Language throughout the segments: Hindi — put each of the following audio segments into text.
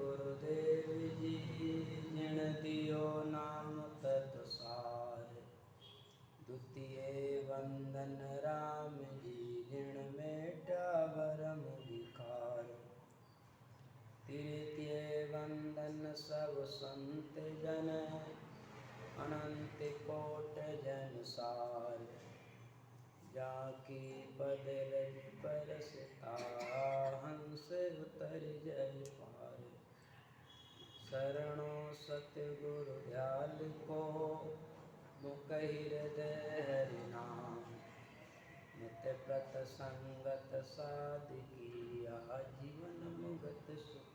गुरुदेव जी जिण दियो नाम तत्सार। द्वितीय वंदन राम जी जिण मेटा भरम विकार। तृतीय वंदन सब संत जन अनंत कोट जन सार। जाकी पद रज परसता हंस उतर जय पार। शरणों सतगुरु दयाल को मुकहि हृदय हरि नाम। नित प्रत संगत साधकी आजीवन मुगत सुख।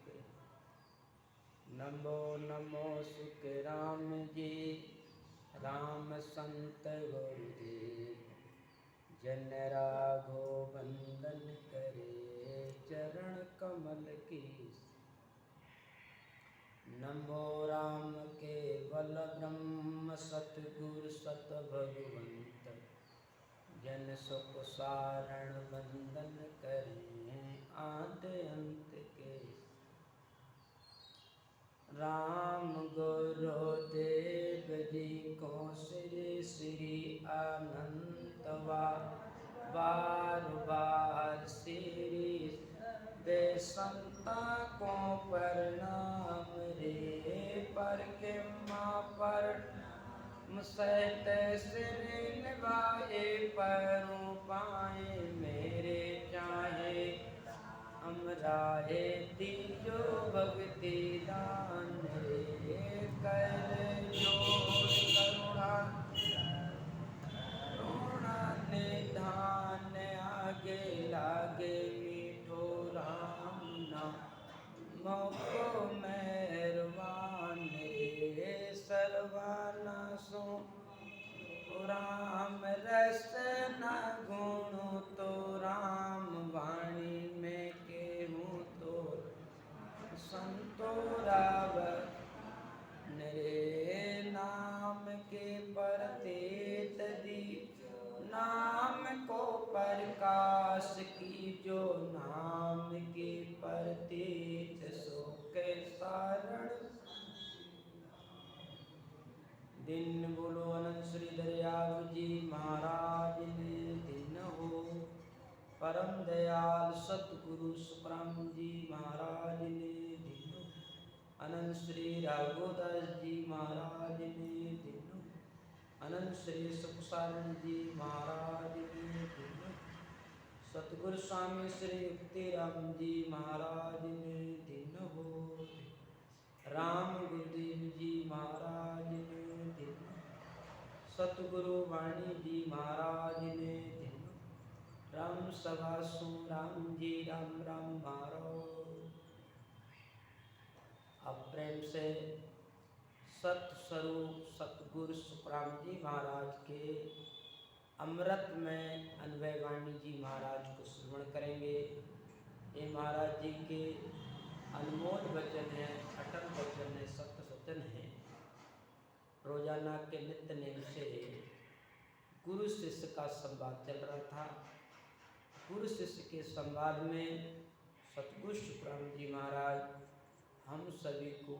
नमो नमो सुख राम जी राम संत गुरुदेव। जन राघो वंदन करे चरण कमल की। नमो राम केवल ब्रह्म सतगुरु सत भगवंत। जन सुख सारण वंदन करें आद अंत के। राम गुरुदेव जी को श्री श्री अनंत बार बार श्री वे संता को प्रणाम रे। पर के माँ पर सहित सिर निभाए परों पाए मेरे चाहे। हमराए दीजो भक्ति दान रे। कर जोड़ करुणा निधान आगे लागे मीठो राम नाम मोको मेहरबान रे। सर्वाना सो राम रस न गुण तो राम वाणी में केहूँ तो संतो रावत नरे। नाम के परतेत दी नाम को प्रकाश की। जो नाम के परतेत सो के सारण। दिन बोलो अनंत श्री दरियाव जी महाराज ने दिन हो। परम दयाल सतगुरु सुखराम जी महाराज ने दिन हो। अनंत श्री राघोदास जी महाराज ने दिन हो। अनंत श्री सुखसारण जी महाराज ने दिन हो। सतगुरु स्वामी श्री युक्ति राम जी महाराज ने दिन हो। राम गुरुदेव जी महाराज ने दिन। सतगुरु वाणी जी महाराज ने दिन। राम सभा सु राम जी राम राम मारो। अब प्रेम से सत स्वरूप सतगुरु सुखराम जी महाराज के अमृत में अन्वय वाणी जी महाराज को श्रवण करेंगे। ये महाराज जी के अनमोल वचन है, अटल वचन है, सत्य वचन है। रोजाना के नित्य नेम से गुरु शिष्य का संवाद चल रहा था। गुरु शिष्य के संवाद में सतगुरु सुखराम जी महाराज हम सभी को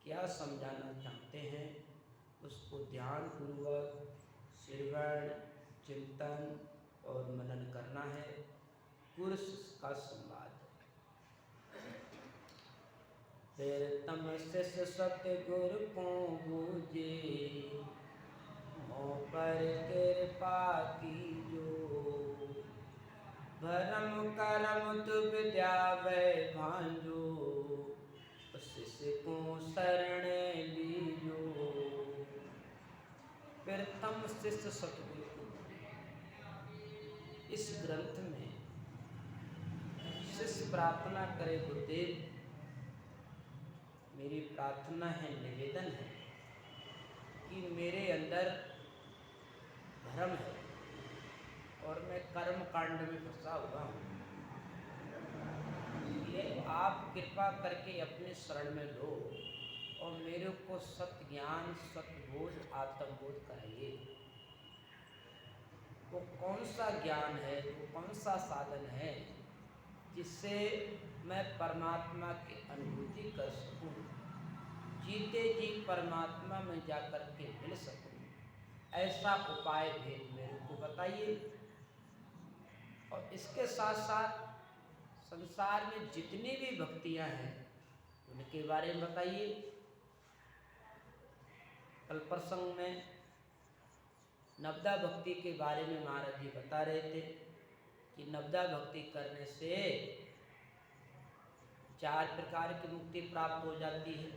क्या समझाना चाहते हैं उसको ध्यान पूर्वक श्रवण चिंतन और मनन करना है। गुरु शिष्य का संवाद। फिर तम शिष्य सतगुरु को बूझे मोह पर कृपा कीजो। भरम करम तु विद्या वै भांजो शिष्य को शरण लीजो। फिर तम शिष्य सतगुरु को। इस ग्रंथ में शिष्य प्रार्थना करे गुरुदेव मेरी प्रार्थना है, निवेदन है कि मेरे अंदर भ्रम है और मैं कर्म कांड में फंसा हुआ हूँ। इसलिए आप कृपा करके अपने शरण में लो और मेरे को सत्य ज्ञान सत्य आत्मबोध कराइए। वो कौन सा ज्ञान है, वो कौन सा साधन है जिससे मैं परमात्मा की अनुभूति कर सकूं, जीते जी परमात्मा में जाकर के मिल सकूं, ऐसा उपाय भेद मेरे को बताइए। और इसके साथ साथ संसार में जितनी भी भक्तियां हैं उनके बारे में बताइए। कल प्रसंग में नवदा भक्ति के बारे में महाराज जी बता रहे थे कि नवदा भक्ति करने से 4 प्रकार की मुक्ति प्राप्त हो जाती है।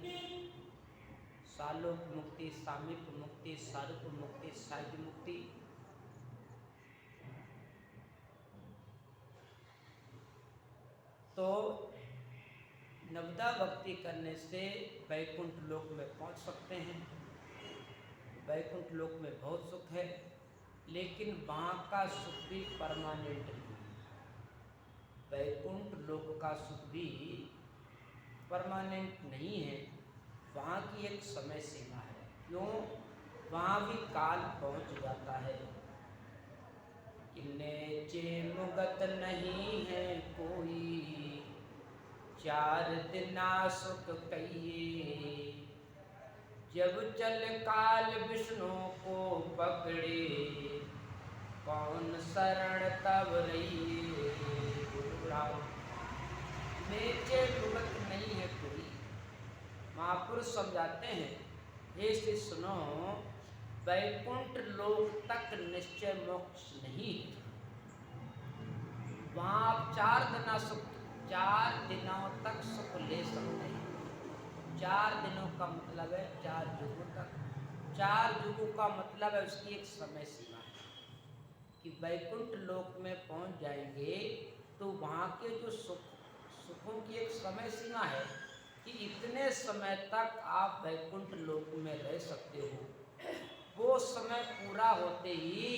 सालोक मुक्ति, सामीप मुक्ति, सारूप मुक्ति, सायुज्य मुक्ति। तो नवदा भक्ति करने से वैकुंठ लोक में पहुंच सकते हैं। वैकुंठ लोक में बहुत सुख है, लेकिन वहाँ का सुख भी परमानेंट नहीं। वैकुंठ लोक का सुख भी परमानेंट नहीं है, वहाँ की एक समय सीमा है। क्यों? वहाँ भी काल पहुँच जाता है कि नेचे मुगत नहीं है कोई, 4 दिना सुख कहिए, जब चल काल विष्णु को पकड़े, कौन शरण तब रहिए। नीचे मुगत नहीं है कोई। महापुरुष समझाते हैं, हे से सुनो, वैकुंठ लोक तक निश्चय मोक्ष नहीं है। वहाँ आप 4 दिनों तक सुख ले सकते हैं। 4 दिनों का मतलब है 4 युगों तक। 4 युगों का मतलब है उसकी एक समय सीमा है कि वैकुंठ लोक में पहुंच जाएंगे तो वहाँ के जो सुखों की एक समय सीमा है कि इतने समय तक आप वैकुंठ लोक में रह सकते हो। वो समय पूरा होते ही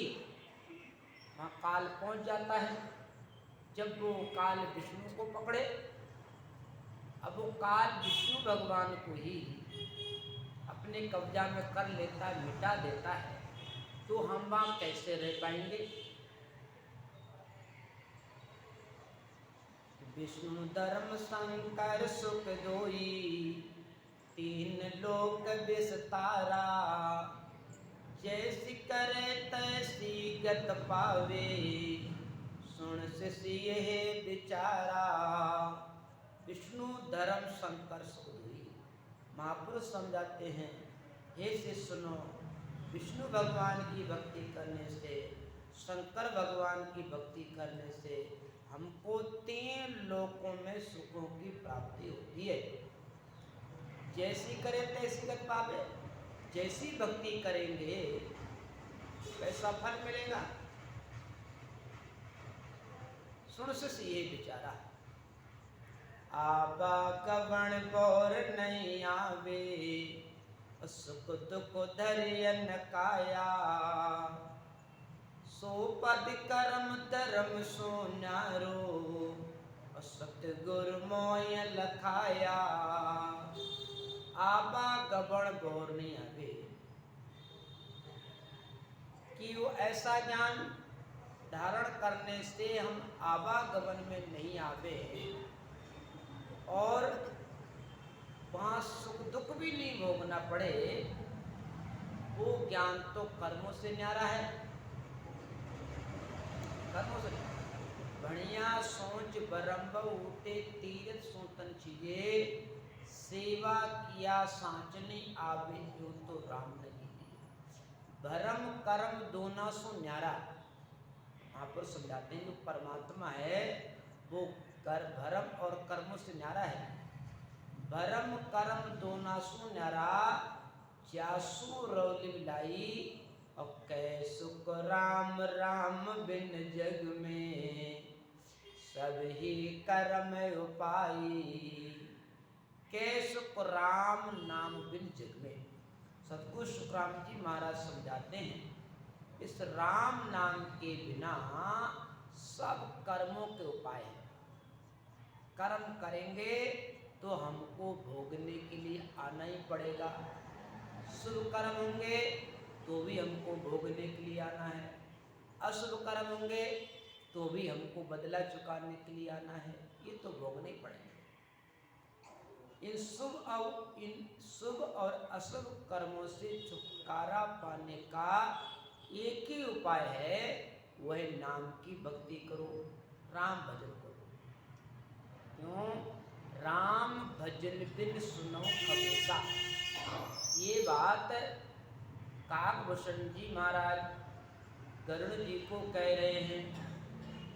वहाँ काल पहुंच जाता है। जब वो काल विष्णु को पकड़े, अब वो काल विष्णु भगवान को ही अपने कब्जा में कर लेता है, मिटा देता है, तो हम वहाँ कैसे रह पाएंगे? विष्णु धर्म शंकर सुख दोई, 3 लोक विस्तारा, जैसी करे तैसी गत पावे, सुन शिष्य है विचारा। विष्णु धर्म शंकर सुख दोई। महापुरुष समझाते हैं, हे से सुनो, विष्णु भगवान की भक्ति करने से, शंकर भगवान की भक्ति करने से हमको 3 लोकों में सुखों की प्राप्ति होती है। जैसी करे तैसी गत पावे। जैसी भक्ति करेंगे वैसा फल मिलेगा। सुन से ये विचारा, आबा कवण बोर नहीं आवे, सुख दुख धरियन काया, सो पद कर्म धर्म सो न्यारो, सतगुरु मोय लखाया। आबा गबन बोर नहीं आवे कि वो ऐसा ज्ञान धारण करने से हम आवागमन में नहीं आवे और वहाँ सुख दुख भी नहीं भोगना पड़े। वो ज्ञान तो कर्मों से न्यारा है। कर्मों से बढ़िया सोच बरम्ब उठे तीरथ सोतन चीजे, सेवा किया सांचनी आवे जो तो राम नहीं दिए। भरम कर्म दोनों सो न्यारा। वहाँ पर समझाते हैं जो परमात्मा है वो भरम और कर्मों से न्यारा है। भरम कर्म दोनों सो न्यारा, जासु रौली लाई, और कैसुक राम राम बिन जग में, सब ही कर्म उपाई। कैसुक राम नाम बिन जग में। सतगुरु सुखराम जी महाराज समझाते हैं, इस राम नाम के बिना सब कर्मों के उपाय हैं। कर्म करेंगे तो हमको भोगने के लिए आना ही पड़ेगा। शुभ कर्म होंगे तो भी हमको भोगने के लिए आना है, अशुभ कर्म होंगे तो भी हमको बदला चुकाने के लिए आना है। ये तो भोगने ही पड़ेंगे। इन शुभ और अशुभ कर्मों से छुटकारा पाने का एक ही उपाय है, वह नाम की भक्ति करो, राम भजन करो। क्यों? राम भजन बिन सुनो खबेसा। ये बात काकभूषण जी महाराज गरुड़ जी को कह रहे हैं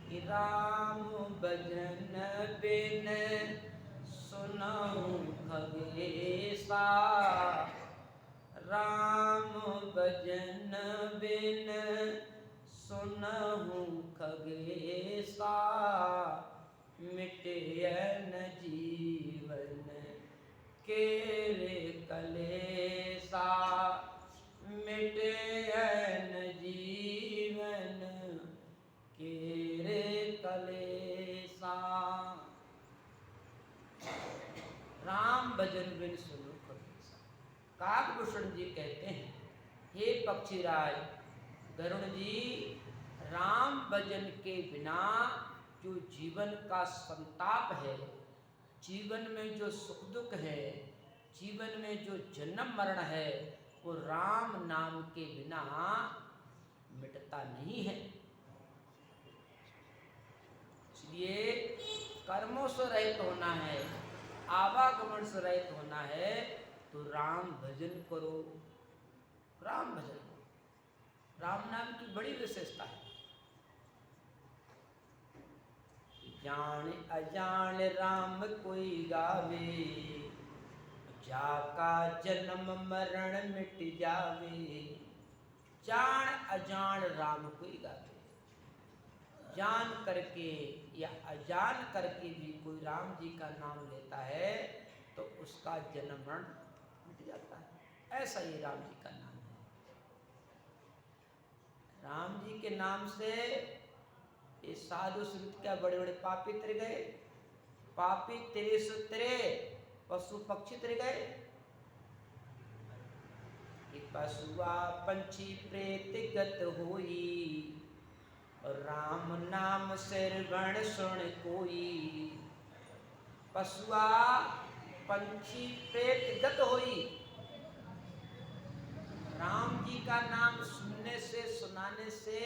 कि राम भजन बिन सुनऊं खगेसा, राम भजन बिन सुनऊं खगेसा, मिटे न जीवन केरे कलेसा, मिटे न जीवन केरे कलेसा। राम भजन बिन सुनो खगेसा। काकभूषण जी कहते हैं, हे पक्षीराज गरुड़ जी, राम भजन के बिना जो जीवन का संताप है, जीवन में जो सुख दुख है, जीवन में जो जन्म मरण है, वो राम नाम के बिना मिटता नहीं है। इसलिए कर्मों से रहित होना है, आवागमन से रहित होना है, तो राम भजन करो, राम भजन करो। राम नाम की बड़ी विशेषता है। जान अजान राम कोई गावे, जाका जन्म मरण मिट जावे। जान अजान राम कोई गावे, जान करके या अजान करके भी कोई राम जी का नाम लेता है तो उसका जन्म मरण मिट जाता है। ऐसा ही राम जी का नाम है। राम जी के नाम से ये साधु संत क्या बड़े बड़े पापी तिर गए, पापी तेरे से तेरे पशु पक्षी तिर गए। पशुआ पंछी प्रेत गत होई, राम नाम श्रवण सुन कोई। पशुआ पंछी प्रेत गत होई, राम जी का नाम सुनने से सुनाने से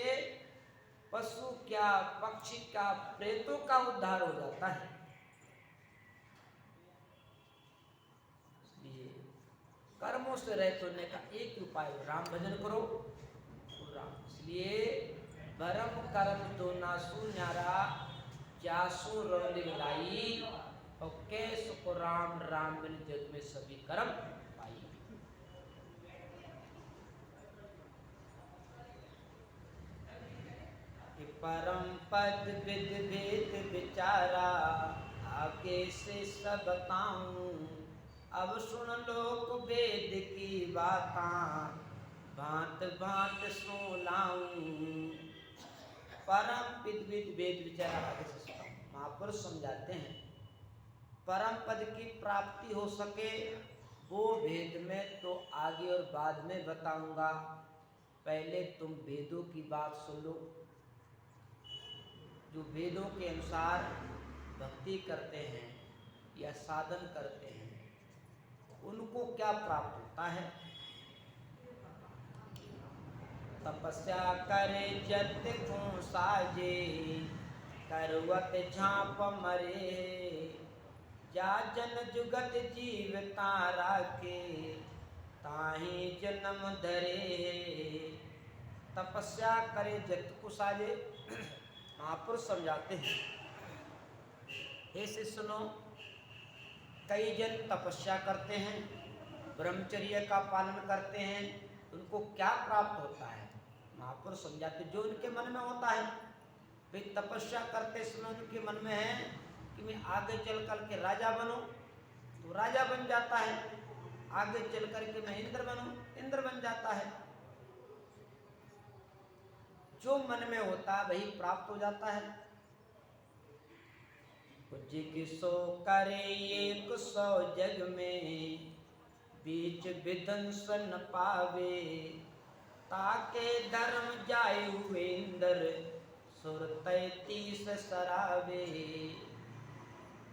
पशु क्या पक्षी का प्रेतों का उद्धार हो जाता है। इसलिए कर्मों से रहित होने का एक ही उपाय, राम भजन करो तो राम। इसलिए भरम कर्म दो नासु न्यारा, जासु रौंद लाई, और कैसु को राम राम बिन जग में सभी कर्म पाई। परम पद विद भेद विचारा, आगे से सब बताऊं, अब सुन लोक वेद की बातां, भांत भांत सो लाऊं। परम पद विद भेद विचारा, आगे से सुनाऊं। महापुरुष समझाते हैं, परम पद की प्राप्ति हो सके वो भेद में तो आगे और बाद में बताऊंगा, पहले तुम वेदों की बात सुन लो। जो वेदों के अनुसार भक्ति करते हैं या साधन करते हैं, उनको क्या प्राप्त होता है। तपस्या करे जत को साजे, करवत झांप मरे, जा जन जुगत जीवता राखे, ताही जन्म धरे। तपस्या करे जत को साजे, महापुरुष समझाते हैं, हे शिष्य सुनो, कई जन तपस्या करते हैं, ब्रह्मचर्य का पालन करते हैं, उनको क्या प्राप्त होता है। महापुरुष समझाते जो उनके मन में होता है। वे तपस्या करते समय उनके मन में है कि मैं आगे चल कर के राजा बनूं, तो राजा बन जाता है। आगे चल कर के मैं इंद्र बनूं, इंद्र बन जाता है। जो मन में होता है वही प्राप्त हो जाता है। जिसो करे 100 जग में, बीच विध्वंस न पावे, ताके धर्म जाए हुए इंद्र, सुर 33 सरावे।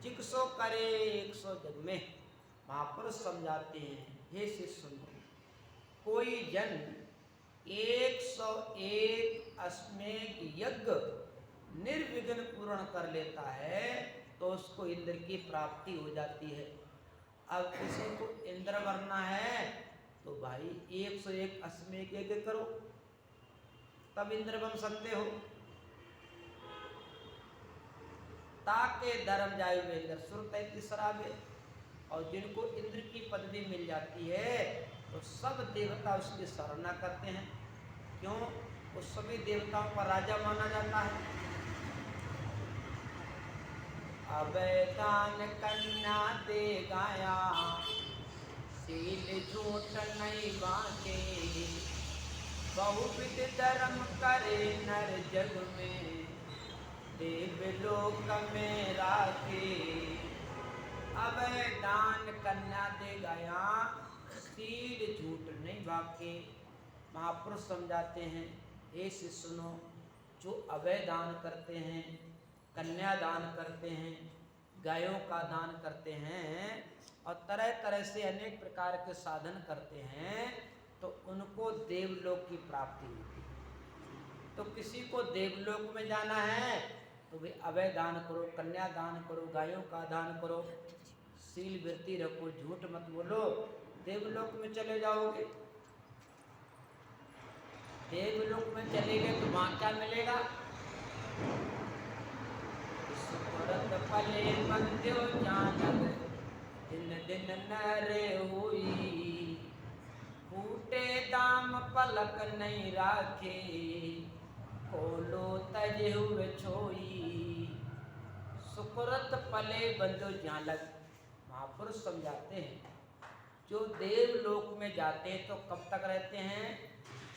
जिसो करे 100 जग में, महापुरुष समझाते हैं, हे शिष्य सुनो, कोई जन 101 अश्वमेध यज्ञ निर्विघ्न पूर्ण कर लेता है तो उसको इंद्र की प्राप्ति हो जाती है। अब किसी को इंद्र बनना है तो भाई 101 अश्वमेध यज्ञ करो, तब इंद्र बन सकते हो। ताके धर्म जायु में सुरत शराबे, और जिनको इंद्र की पदवी मिल जाती है तो सब देवता उसकी सराहना करते हैं। क्यों? वो सभी देवताओं का राजा माना जाता है। अवैदान कन्या दे गाया, सील झूठ नहीं बांके, बहुविध धर्म करे नर जग में, देवलोक में राखे। अवैदान कन्या दे गया, सील झूठ नहीं बाके। महापुरुष समझाते हैं, हे शिष्य सुनो, जो अवैदान करते हैं, कन्या दान करते हैं, गायों का दान करते हैं और तरह तरह से अनेक प्रकार के साधन करते हैं तो उनको देवलोक की प्राप्ति होती है। तो किसी को देवलोक में जाना है तो भी अवैध दान करो, कन्या दान करो, गायों का दान करो, सील वृत्ति रखो, झूठ मत बोलो, देवलोक में चले जाओगे। देवलोक में चले गए तो वहां क्या मिलेगा? सुरत पले मंद्यो जानक, दिन दिन नरे हुई, फूटे दाम पलक नहीं राखे, खोलो तजे हुए छोई। सुकृत पले बंधो जानक। महापुरुष समझाते हैं, जो देवलोक में जाते हैं तो कब तक रहते हैं?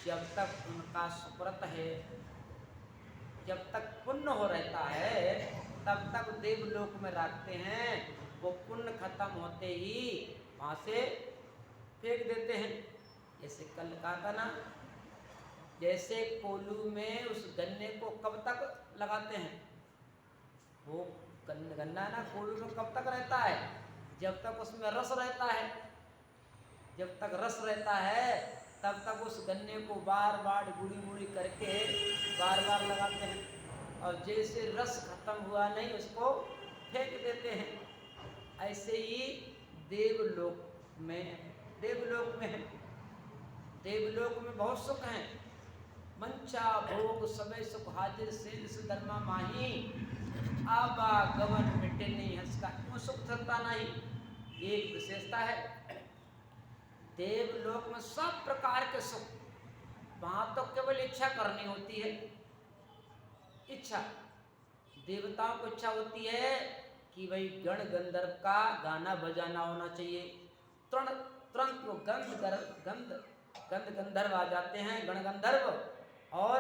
जब तक उनका सुकृत है, जब तक पुण्य हो रहता है तब तक देवलोक में रखते हैं। वो पुण्य खत्म होते ही वहाँ से फेंक देते हैं। जैसे कल कहा था ना, जैसे कोल्हू में उस गन्ने को कब तक लगाते हैं? वो गन्ना ना कोल्हू में कब तक रहता है? जब तक उसमें रस रहता है। जब तक रस रहता है तब तक उस गन्ने को बार बार गुड़ी गुड़ी करके बार बार लगाते हैं, और जैसे रस खत्म हुआ नहीं उसको फेंक देते हैं। ऐसे ही देवलोक में देवलोक में बहुत सुख हैं। मंचा भोग सबे सुख हाजिर से धर्मा माही, आबा गवन मिटे नहीं हंसका। क्यों सुख चलता नहीं? एक विशेषता है देवलोक में, सब प्रकार के सुख। वहां तो केवल इच्छा करनी होती है। इच्छा, देवताओं को इच्छा होती है कि भाई गण गंधर्व का गाना बजाना होना चाहिए। तुरंत वो गंध गंधर्व आ जाते हैं, गण गंधर्व, और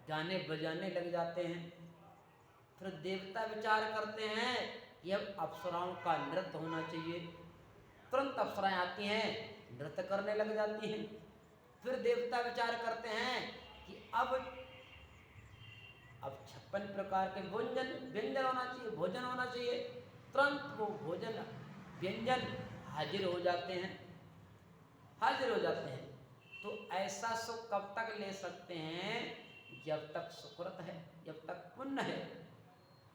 गाने बजाने लग जाते हैं। फिर देवता विचार करते हैं कि अब अप्सराओं का नृत्य होना चाहिए। तुरंत अप्सराएं आती हैं, नृत्य करने लग जाती हैं। फिर देवता विचार करते हैं कि अब 56 प्रकार के व्यंजन होना चाहिए, भोजन होना चाहिए। तुरंत वो भोजन व्यंजन हाजिर हो जाते हैं। तो ऐसा सुख कब तक ले सकते हैं? जब तक सुकृत है, जब तक पुण्य है।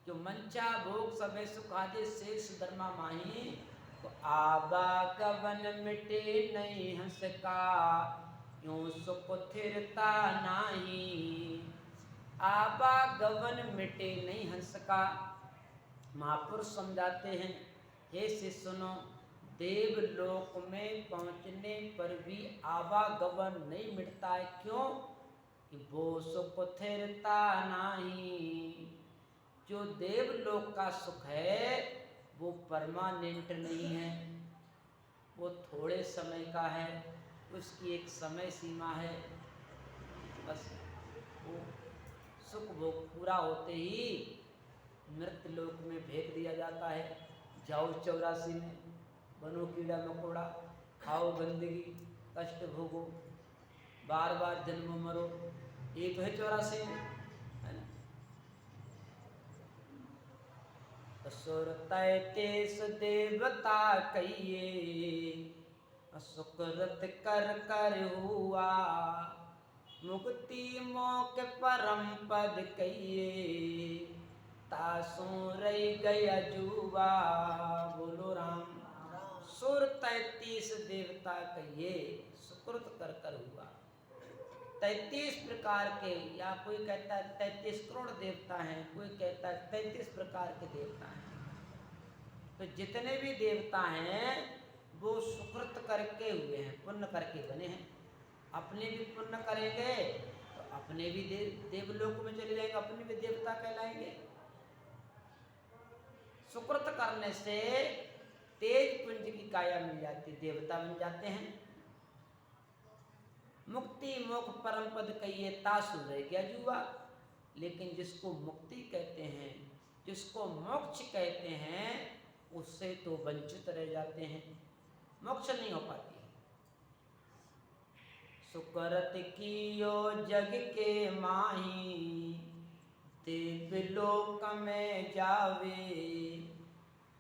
जो मंचा भोग सबे सुख हाजिर शेष धर्मा माही, तो आबा गवन मिटे नहीं हंसका, यूं सुख थिरता नाही। आबा गवन मिटे नहीं हंसका। महापुरुष समझाते हैं, हे शिष्य सुनो, देवलोक में पहुंचने पर भी आवागमन नहीं मिटता है। क्यों? कि वो सुख थिरता नहीं। जो देवलोक का सुख है वो परमानेंट नहीं है, वो थोड़े समय का है, उसकी एक समय सीमा है। बस वो सुख भोग पूरा होते ही मृत्यु लोक में भेज दिया जाता है। जाओ 84 में, बनो कीड़ा मकोड़ा, खाओ गंदगी, कष्ट भोगो, बार बार जन्म मरो। एक है 84 में, है ना? असुर 33 देवता कहिए, सुकृत कर कर हुआ, मुक्ति मोक्ष परम पद कहिए, तासु रही गया जुआ। बोलो राम। सुर 33 देवता कहिए, सुकृत कर कर हुआ। 33 प्रकार के, या कोई कहता है 33 करोड़ देवता हैं, कोई कहता है 33 प्रकार के देवता हैं। तो जितने भी देवता हैं वो सुकृत करके हुए हैं, पुण्य करके बने हैं। अपने भी पुण्य करेंगे तो अपने भी देवलोक में चले जाएंगे, अपने भी देवता कहलाएंगे। सुकृत करने से तेज पुंज की काया मिल जाती, देवता बन जाते हैं। मुक्ति मोक्ष परम पद कहिए, तासु रह गया जुआ। लेकिन जिसको मुक्ति कहते हैं, जिसको मोक्ष कहते हैं, उससे तो वंचित रह जाते हैं, मोक्ष नहीं हो पाती। सुकृत कियो जग के माही, देवलोक में जावे,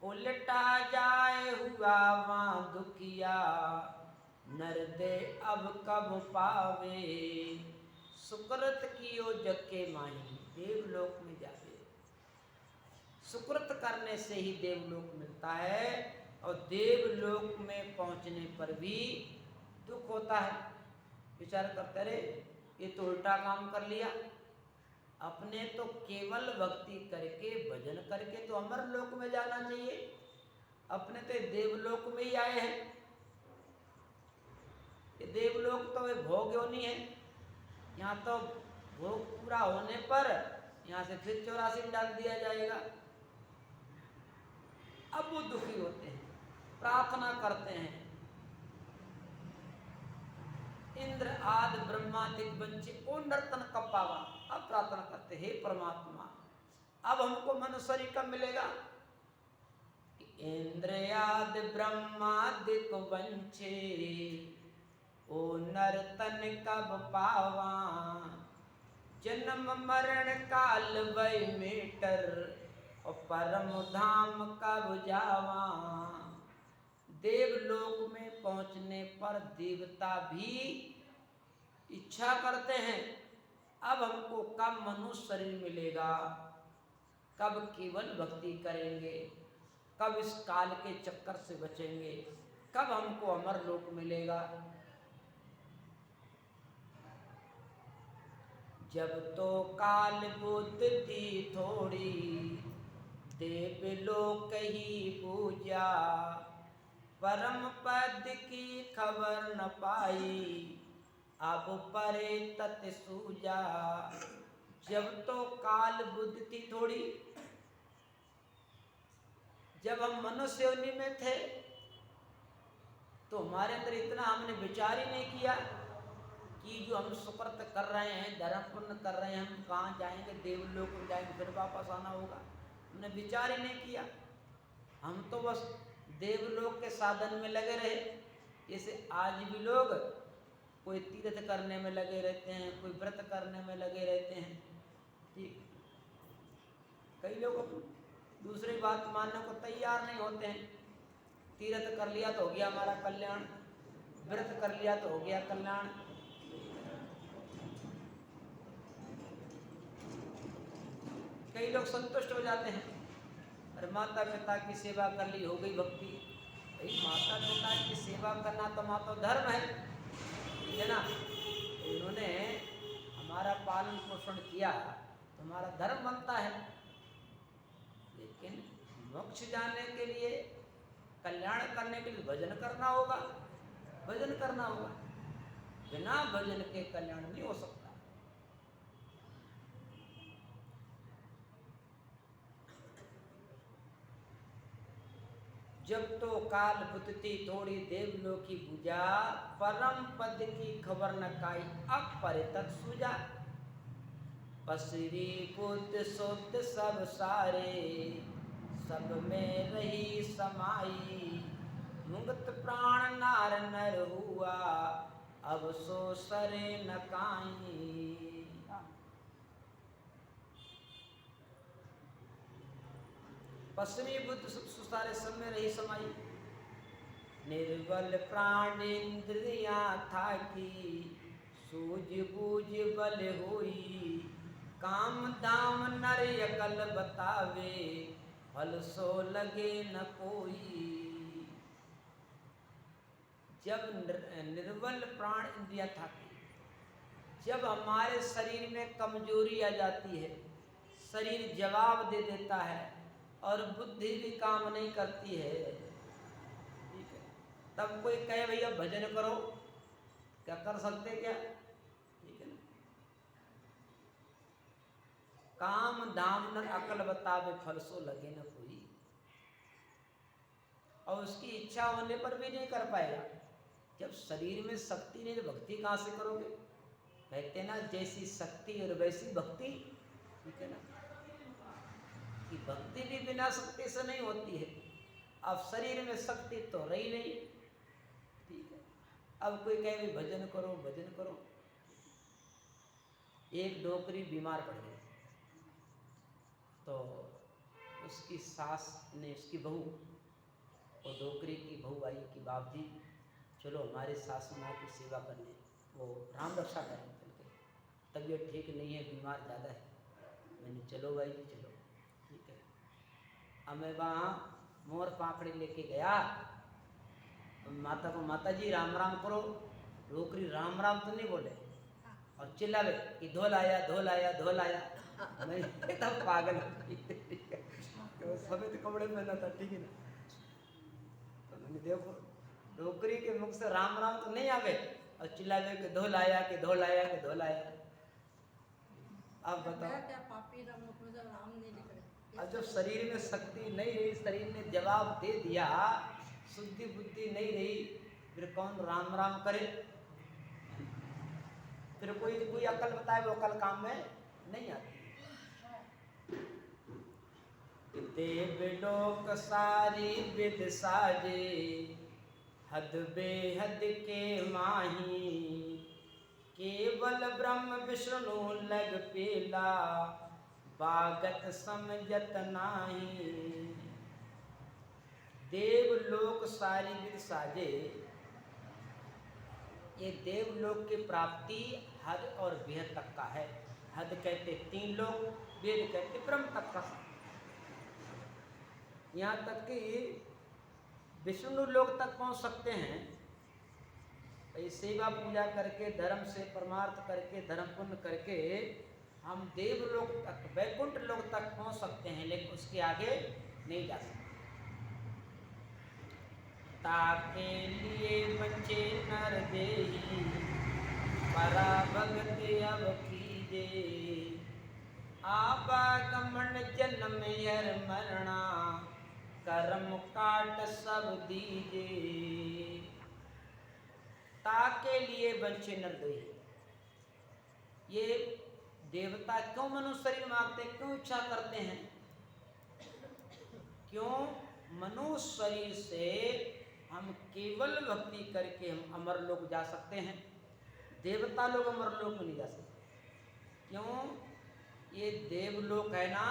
उल्टा जाए हुआ वहाँ दुखिया, नर दे अब कब पावे। सुकृत कियो जग के माही, देवलोक में जावे। सुकृत करने से ही देवलोक मिलता है, और देवलोक में पहुंचने पर भी दुख होता है। विचार करते रहे, ये तो उल्टा काम कर लिया। अपने तो केवल भक्ति करके भजन करके तो अमर लोक में जाना चाहिए, अपने तो देवलोक में ही आए हैं। ये देवलोक तो वे भोग योनि है, यहाँ तो भोग पूरा होने पर यहाँ से फिर 84 में डाल दिया जाएगा। अब वो दुखी होते हैं, प्रार्थना करते हैं, इंद्र आदि ब्रह्मादिक बंचे ओ नर्तन कब पावा। अब प्रार्थना करते, हे परमात्मा अब हमको मनुष्य शरीर कब मिलेगा। इंद्र आदि ब्रह्मादिक बंचे ओ नर्तन कब पावा, जन्म मरण काल वै मीटर और परम धाम कब जावा। देवलोक में पहुंचने पर देवता भी इच्छा करते हैं, अब हमको कब मनुष्य शरीर मिलेगा, कब केवल भक्ति करेंगे, कब इस काल के चक्कर से बचेंगे, कब हमको अमर लोक मिलेगा। जब तो काल बुद्धि थोड़ी, देवलोक ही पूजा, परम पद की खबर न पाई, अब परे तत् सूजा। जब तो काल बुद्धि थोड़ी, जब हम मनुष्य योनि में थे तो हमारे अंदर इतना हमने विचार ही नहीं किया कि जो हम सुकृत कर रहे हैं, धर्म पुण्य कर रहे हैं, हम कहाँ जाएंगे, देवलोक में जाएंगे, फिर वापस आना होगा। हमने विचार ही नहीं किया, हम तो बस देवलोक के साधन में लगे रहे। जैसे आज भी लोग कोई तीर्थ करने में लगे रहते हैं, कोई व्रत करने में लगे रहते हैं। ठीक, कई लोग दूसरी बात मानने को तैयार नहीं होते हैं। तीर्थ कर लिया तो हो गया हमारा कल्याण, व्रत कर लिया तो हो गया कल्याण। कई लोग संतुष्ट हो जाते हैं, अरे माता पिता की सेवा कर ली, हो गई भक्ति। भाई माता पिता की सेवा करना तो माता धर्म है ना। उन्होंने हमारा पालन पोषण किया तो हमारा धर्म बनता है। लेकिन मोक्ष जाने के लिए, कल्याण करने के लिए भजन करना होगा, भजन करना होगा। बिना भजन के कल्याण नहीं हो सकता। जब तो काल बुद्धि थोड़ी, देवलोक की पूजा, परम पद की खबर न काई, अब परे तक सूझा। पसरी बुद्ध शुद्ध सब सारे, सब में रही समाई, मुक्त प्राण नार नर हुआ, अब सो सरे न काई। पश्चिमी बुद्ध सुसारे सब में रही समाई। निर्बल प्राण इंद्रियां था की, सूझ बूझ बल होई। काम दाम नर अकल बतावे, फल सो लगे न कोई। जब निर्बल प्राण इंद्रियां थाकी, जब हमारे शरीर में कमजोरी आ जाती है, शरीर जवाब दे देता है और बुद्धि भी काम नहीं करती है, ठीक है, तब कोई कहे भैया भजन करो, क्या कर सकते क्या? ठीक है ना। काम दाम न अकल बतावे, फल सो लगे न कोई। और उसकी इच्छा होने पर भी नहीं कर पाएगा। जब शरीर में शक्ति नहीं तो भक्ति कहाँ से करोगे? कहते ना जैसी शक्ति और वैसी भक्ति, ठीक है ना, कि भक्ति भी बिना शक्ति से नहीं होती है। अब शरीर में शक्ति तो रही नहीं, ठीक है। अब कोई कहे भी भजन करो भजन करो। एक डोकरी बीमार पड़ गई तो उसकी सास ने, उसकी बहू, और डोकरी की बहू आई कि बाप जी चलो हमारे सासू माँ की सेवा करने, वो राम रक्षा करें, तबीयत ठीक नहीं है, बीमार ज़्यादा है। मैंने चलो भाई जी चलो, ठीक है। अब मैं वहाँ मोर पापड़ी लेके गया, माता को माता जी राम राम करो। डोकरी राम राम तो नहीं बोले और चिल्लावे कि धोल आया धोल आया धोल आया। मैं तब पागल तो सफेद कपड़े में ना था, ठीक है ना। तो मैंने देखो डोकरी के मुख से राम राम तो नहीं आवे और चिल्लावे कि धोल आया कि धोल आया कि धोल आया। अब बताओ, क्या पापी राम नहीं लिख रहे। अब जब शरीर में शक्ति नहीं रही, शरीर ने जवाब दे दिया, शुद्धि बुद्धि नहीं रही, फिर कौन राम राम करे? फिर कोई अकल बताए, वो अकल काम में नहीं आती। देव लोक सारी विद साजे, हद बेहद के माही। केवल ब्रह्म विष्णु लग पेला, बागत समझत नाही। देवलोक सारी विद साजे, ये देवलोक की प्राप्ति हद और बेहद तक का है। हद कहते 3 लोक, वेद कहते ब्रह्म तक का। यहाँ तक कि विष्णु लोक तक पहुँच सकते हैं। सेवा पूजा करके, धर्म से परमार्थ करके, धर्म पुण्य करके हम देवलोक तक, वैकुंठ लोक तक पहुँच सकते हैं, लेकिन उसके आगे नहीं जा सकते। ताके लिए बचे नर देही, परा भगत अब कीजे। आवागमन जन्म हर मरणा, कर्म काट सब दीजे। ताके लिए बंचे नरदेही, ये देवता क्यों मनुष्य शरीर मांगते, क्यों इच्छा करते हैं? क्यों? मनुष्य शरीर से हम केवल भक्ति करके हम अमर लोक जा सकते हैं, देवता लोग अमर लोक में नहीं जा सकते। क्यों? ये देवलोक है ना,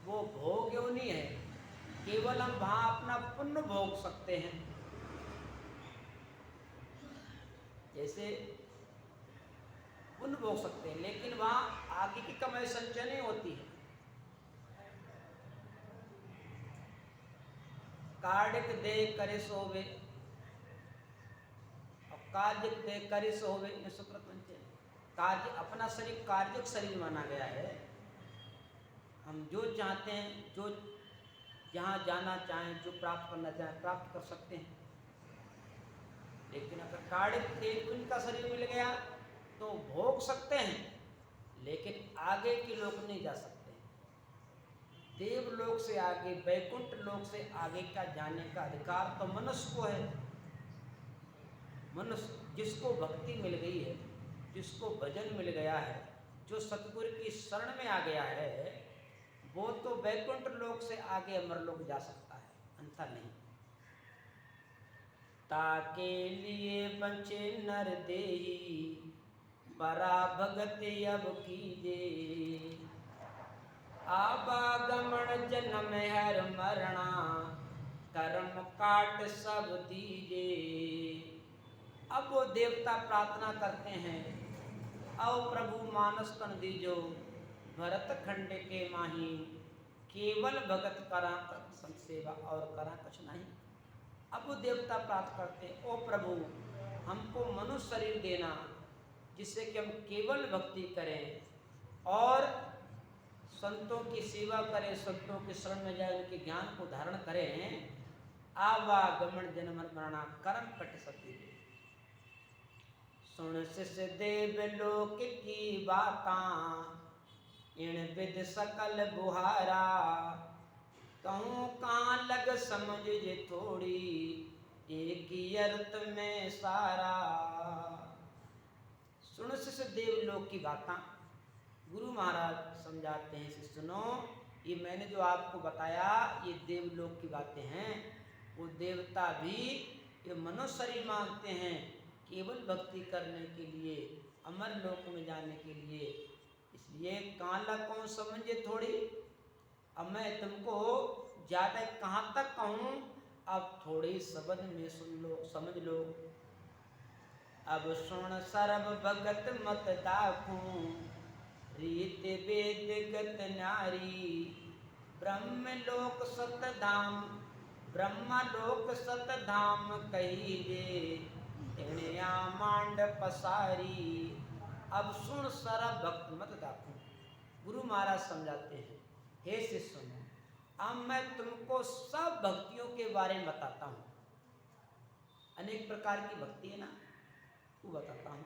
वो भोग योनि है, केवल हम वहाँ अपना पुण्य भोग सकते हैं। जैसे पुण्य भोग सकते हैं, लेकिन वहाँ आगे की कमाई संचय नहीं होती है। कार्डिक दे करे सोवे और कार्य दे करे सोवे, ये सुकृत पंच। कार्य, अपना शरीर कार्य शरीर माना गया है। हम जो चाहते हैं, जो जहाँ जाना चाहें, जो प्राप्त करना चाहें, प्राप्त कर सकते हैं। लेकिन अगर कार्डिक तेज उनका शरीर मिल गया तो भोग सकते हैं, लेकिन आगे के लोक नहीं जा सकते। देवलोक से आगे, वैकुंठ लोक से आगे का जाने का अधिकार तो मनुष्य को है। मनुष्य जिसको भक्ति मिल गई है, जिसको भजन मिल गया है, जो सतगुरु की शरण में आ गया है, वो तो वैकुंठ लोक से आगे अमर लोक जा सकता है, अन्यथा नहीं। ताके लिए बचे नर देही, परा भगत अब कीजे। आवागमन जन्म हर मरणा कर्म काट सब दीजे। अब वो देवता प्रार्थना करते हैं, आओ प्रभु मानस तन दीजो, भरत खंड के माही, केवल भगत करा संत सेवा और करा कुछ नहीं। अब वो देवता प्राप्त करते हैं, ओ प्रभु हमको मनुष्य शरीर देना जिससे कि हम केवल भक्ति करें और संतों की सेवा करें, संतों के शरण में जाए, उनके ज्ञान को धारण करें। आवागमन जन्म मरणा कर्म कट सकती है। सुन शिष्य देव लोक की बातां, इन विद सकल बुहारा, कहूँ कहाँ लग समझ जे थोड़ी, एक ही अर्थ में सारा। सुन शिष्य देवलोक की बातें, गुरु महाराज समझाते हैं, शिष्य सुनो, ये मैंने जो आपको बताया ये देवलोक की बातें हैं। वो देवता भी ये मनुष्य शरीर मांगते हैं केवल भक्ति करने के लिए, अमर लोक में जाने के लिए। इसलिए काला कौन समझे थोड़ी। अब मैं तुमको ज़्यादा कहाँ तक कहूँ, अब थोड़ी शब्द में सुन लो, समझ लो। अब सुन सर्व भगत मत दाखूं, रीत वेद गत नारी, ब्रह्मलोक सतधाम, ब्रह्मलोक सतधाम कहिए, इन्या मांड पसारी। अब सुन सर्व भक्त मत दाखूं। गुरु महाराज समझाते हैं, हे शिष्य सुनो, अब मैं तुमको सब भक्तियों के बारे में बताता हूँ। अनेक प्रकार की भक्ति है ना, वो बताता हूँ।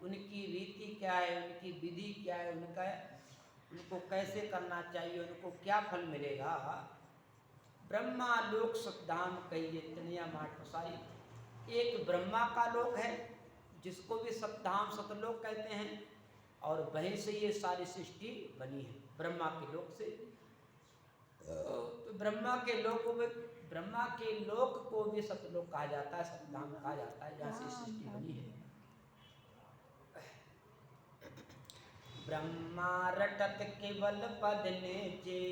उनकी रीति क्या है, उनकी विधि क्या है, उनको कैसे करना चाहिए, उनको क्या फल मिलेगा। ब्रह्मा लोक सतधाम कहिए, तनिया माट पसारी। एक ब्रह्मा का लोक है जिसको भी सतधाम सतलोक कहते हैं, और वहीं से ये सारी सृष्टि बनी है, ब्रह्मा के लोक से। तो ब्रह्मा के लोक को भी सतलोक कहा जाता है, सतधाम कहा जाता है, जहाँ से सृष्टि बनी है। ब्रह्मा रटत केवल पद नेचे,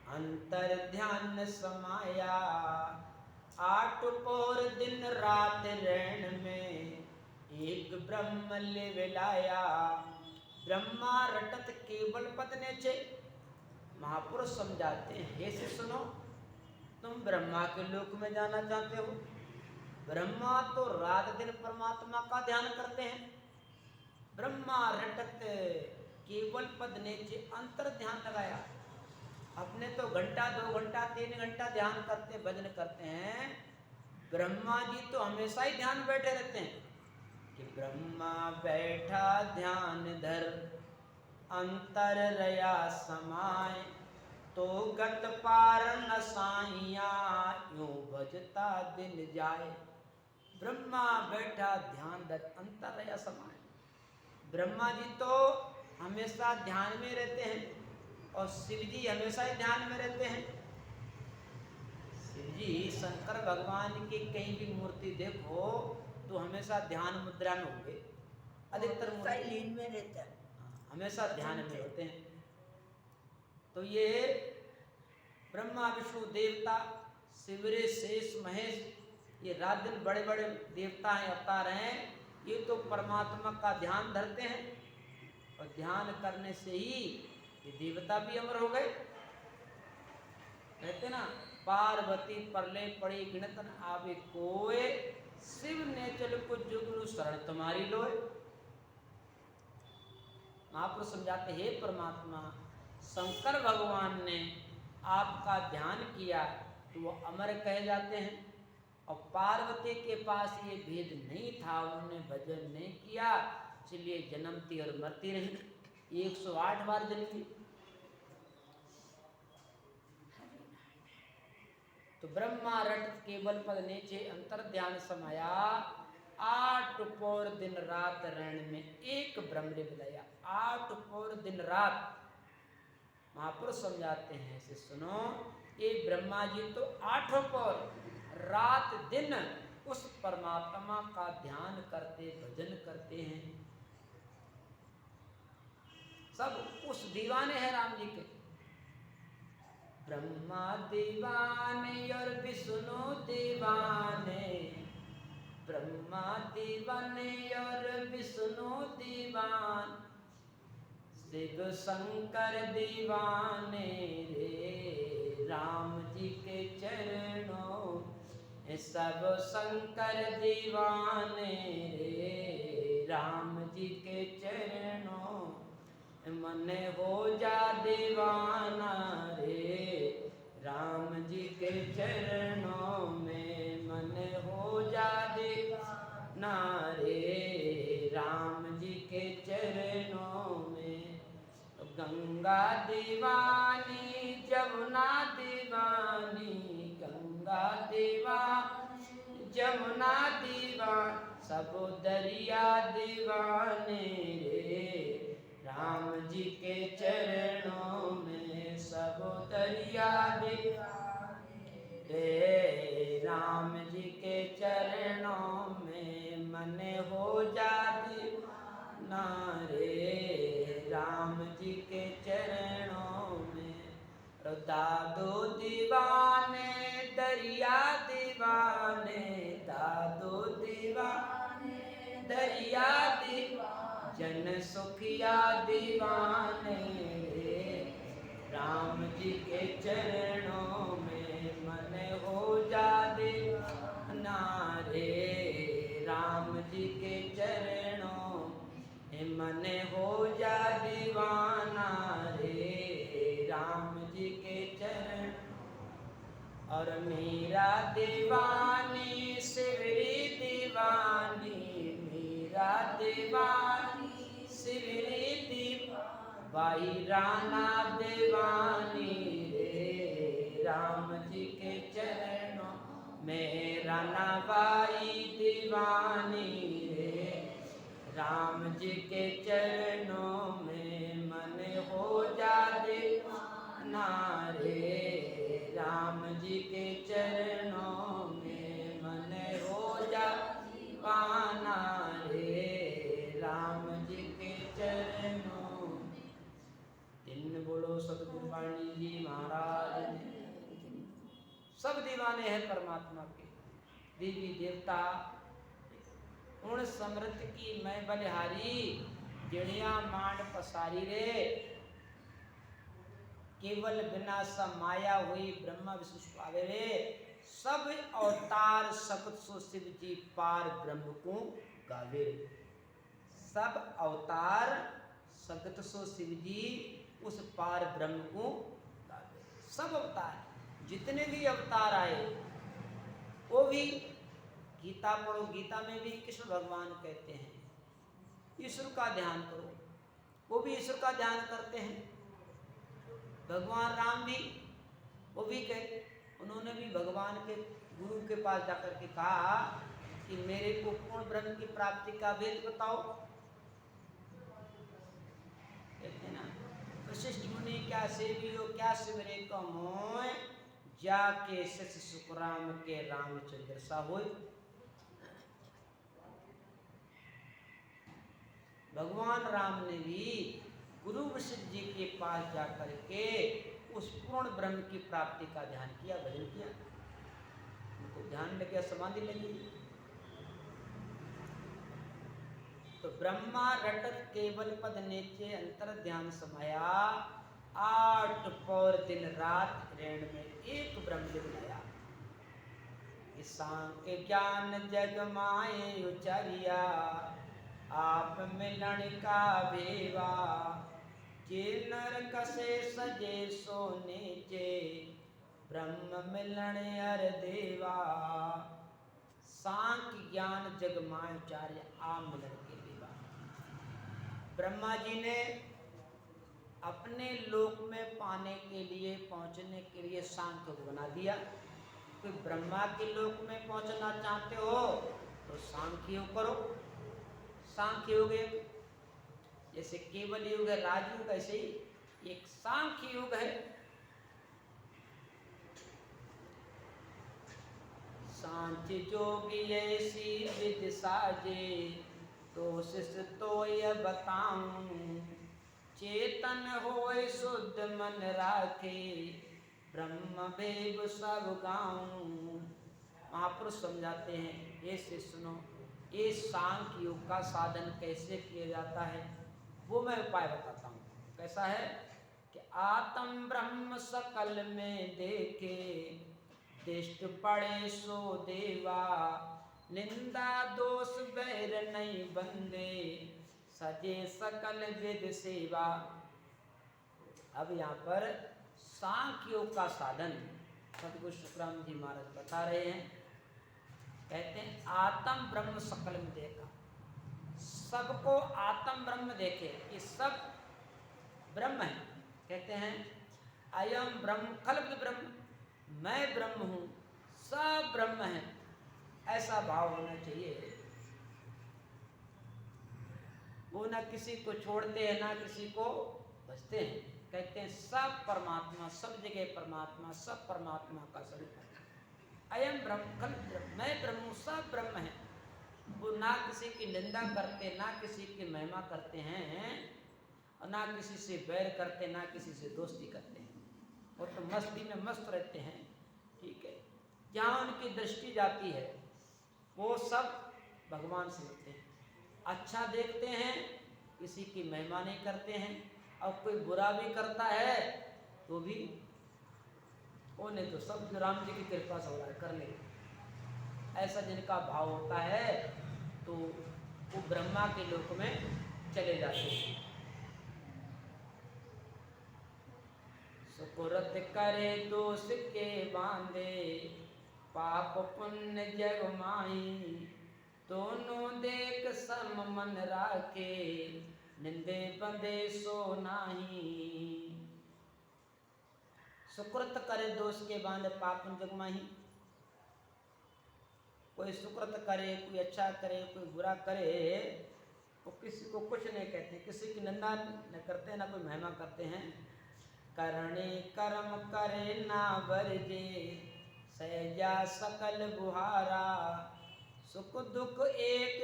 अंतर ध्यान समाया, आठ पौर दिन रात रैन में, एक ब्रह्म ले विलाया। ब्रह्मा रटत केवल पद नेचे। महापुरुष समझाते हैं, हे से सुनो, तुम ब्रह्मा के लोक में जाना चाहते हो। ब्रह्मा तो रात दिन परमात्मा का ध्यान करते हैं। ब्रह्मा रटत केवल पद नेचे, अंतर ध्यान लगाया। अपने तो घंटा 2 घंटा 3 घंटा ध्यान करते, भजन करते हैं। ब्रह्मा जी तो हमेशा ही ध्यान बैठे रहते हैं कि ब्रह्मा बैठा ध्यान धर, अंतर रया समाय, तो गत पार न साइया, यूं भजता दिन जाए। ब्रह्मा बैठा ध्यान धर, अंतर रया समाय। ब्रह्मा जी तो हमेशा ध्यान में रहते हैं, और शिव जी हमेशा ही ध्यान में रहते हैं। शिव जी, शंकर भगवान की कहीं भी मूर्ति देखो तो हमेशा ध्यान मुद्रा में होंगे। अधिकतर मूर्ति में रहते हैं, हमेशा ध्यान में होते हैं। तो ये ब्रह्मा विष्णु देवता शिवरे शेष महेश, ये रात दिन बड़े बड़े देवता हैं, अवतार हैं। ये तो परमात्मा का ध्यान धरते हैं, और ध्यान करने से ही ये देवता भी अमर हो गए। कहते ना, पार्वती परले पड़ी गिनत न आवे कोय, शिव ने चल को जुगनू शरण तुम्हारी लोय। महापुरुष समझाते, हे परमात्मा, शंकर भगवान ने आपका ध्यान किया तो वो अमर कहे जाते हैं, और पार्वती के पास ये भेद नहीं था, उन्होंने भजन नहीं किया, इसलिए जन्मती और मरती रही, 108 बार जन्मी। तो ब्रह्मा रट केवल पद नेचे, अंतर ध्यान समाया, 8 पौर दिन रात रण में, एक ब्रह्म ने बुलाया। 8 पौर दिन रात। महापुरुष समझाते हैं, इसे सुनो, ये ब्रह्मा जी तो 8 पौर रात दिन उस परमात्मा का ध्यान करते, भजन करते हैं। सब उस दीवाने हैं राम जी के। ब्रह्मा दीवाने और विष्णु दीवाने, ब्रह्मा दीवाने और विष्णु दीवान, शिव शंकर दीवाने रे राम जी के चरणों, सब शंकर दीवाने रे राम जी के चरणों, मन हो जा दीवाना रे राम जी के चरणों में, मन हो जा दीवाना रे राम जी के चरणों में। गंगा दीवानी जमुना दीवानी, गंगा दीवानी जमुना दीवान, सब दरिया दीवाने रे राम जी के चरणों में, सब दरिया दीवाने रे राम जी के चरणों में, मन हो जा दीवाना रे राम जी के चरणों में। दादो दीवाने दरिया दीवाने, दादो दीवाने दरिया दीवाने, जन सुखिया दीवाने रे राम जी के चरणों में, मन हो जा दीवाना रे राम जी के चरणों में, मन हो जा दीवाना रे राम जी के चरण। और मेरा दीवानी शिवरी दीवानी, मेरा दीवानी शिवरी दीवानी, बाई राना दीवानी रे राम जी के चरणों में, राना बाई दीवानी रे राम जी के चरणों में, मन हो जा दीवाना रे राम जी के चरणों में, मन हो जा दीवाना रे राम जी के चरणों में। दिन बोलो सतगुरु वाणी जी महाराज ने। सब दीवाने हैं परमात्मा के, देवी देवता उन समृत की मैं बलिहारी, जिणिया मांड पसारी रे, केवल बिना सब माया हुई ब्रह्मा विष्णु पावे रे। सब अवतार सकत सो शिव जी पार ब्रह्म को गावे, सब अवतार सकत सो शिव जी उस पार ब्रह्म को गावे। सब अवतार जितने भी अवतार आए वो भी, गीता पढ़ो, गीता में भी कृष्ण भगवान कहते हैं ईश्वर का ध्यान करो, वो भी ईश्वर का ध्यान करते हैं। भगवान राम भी, वो भी कहते, उन्होंने भी भगवान के गुरु के पास जाकर के कहा कि मेरे को पूर्ण ब्रह्म की प्राप्ति का वेद बताओ। कहते ना, वशिष्ठ मुनि क्या सेवियो क्या सिमरे को मोय, जाके शशि सुखराम के रामचंद्र सा होय। भगवान राम ने भी गुरु वशिष्ठ जी के पास जाकर के उस पूर्ण ब्रह्म की प्राप्ति का ध्यान किया, भजन किया, उनको ध्यान लगे, समाधि लगी। तो ब्रह्मा रटत केवल पद नेचे अंतर ध्यान समाया, 8 पौर दिन रात ऋण में एक ब्रह्म जगनाया। सांख्य ज्ञान जग माए उचरिया, आप मिलन का भेवा, जे नर कसे सजे सो नीचे, ब्रह्म मिलन अर देवा। सांख्य ज्ञान जग माए उचार्य, आप मिलन के देवा। ब्रह्मा जी ने अपने लोक में पाने के लिए, पहुंचने के लिए सांख्य को बना दिया। तो ब्रह्मा के लोक में पहुंचना चाहते हो तो सांख्य योग करो। सांख्य योग एक, जैसे केवल योग है, राजयोग, ऐसे ही एक सांख्य योग है। सांख्य जोगी ऐसी विधि साजे, तो शिष्य तो यह बताऊं, चेतन होय शुद्ध मन राखे, ब्रह्म भेद सब गाऊं। महापुरुष समझाते हैं, ऐसे सुनो, ये सांख्य योग का साधन कैसे किया जाता है वो मैं उपाय बताता हूँ। कैसा है कि आत्म ब्रह्म सकल में देखे, दिष्ट पड़े सो देवा, निंदा दोष बैर नहीं बंदे, सजे सकल विद सेवा। अब यहाँ पर सांख्य योग का साधन सतगुरु शुक्राम जी महाराज बता रहे हैं। कहते हैं आत्म ब्रह्म सकल में देखा, सबको आत्म ब्रह्म देखे, ये सब ब्रह्म है। कहते हैं अयम ब्रह्म खल्क ब्रह्म, मैं ब्रह्म हूँ, सब ब्रह्म है, ऐसा भाव होना चाहिए। वो ना किसी को छोड़ते हैं ना किसी को बचते हैं। कहते हैं सब परमात्मा, सब जगह परमात्मा, सब परमात्मा का स्वरूप है। अयम ब्रह्म खल्क ब्रह्म, मैं ब्रह्म हूँ, सब ब्रह्म है। वो ना किसी की निंदा करते, ना किसी की महिमा करते हैं, और ना किसी से बैर करते, ना किसी से दोस्ती करते हैं। वो तो मस्ती में मस्त रहते हैं। ठीक है, जहाँ उनकी दृष्टि जाती है वो सब भगवान से होते हैं। अच्छा देखते हैं, किसी की महिमा नहीं करते हैं, और कोई बुरा भी करता है तो भी उन्हें तो सब राम जी की कृपा से हो रहा है, कर ले। ऐसा जिनका भाव होता है तो वो ब्रह्मा के लोक में चले जाते हैं। सुकृत करे दोष के बांधे, पाप पुण्य जग माही, दोनों देख सम मन राखे, निंदे बंदे सो नाही। सुकृत करे दोष के बांधे, पाप पुण्य जग माही। कोई सुकृत करे, कोई अच्छा करे, कोई बुरा करे, वो किसी को कुछ नहीं कहते, किसी की निंदा न करते, ना कोई महिमा करते हैं। करणे कर्म करे ना बरजे, सहजा सकल बुहारा, सुख दुख एक,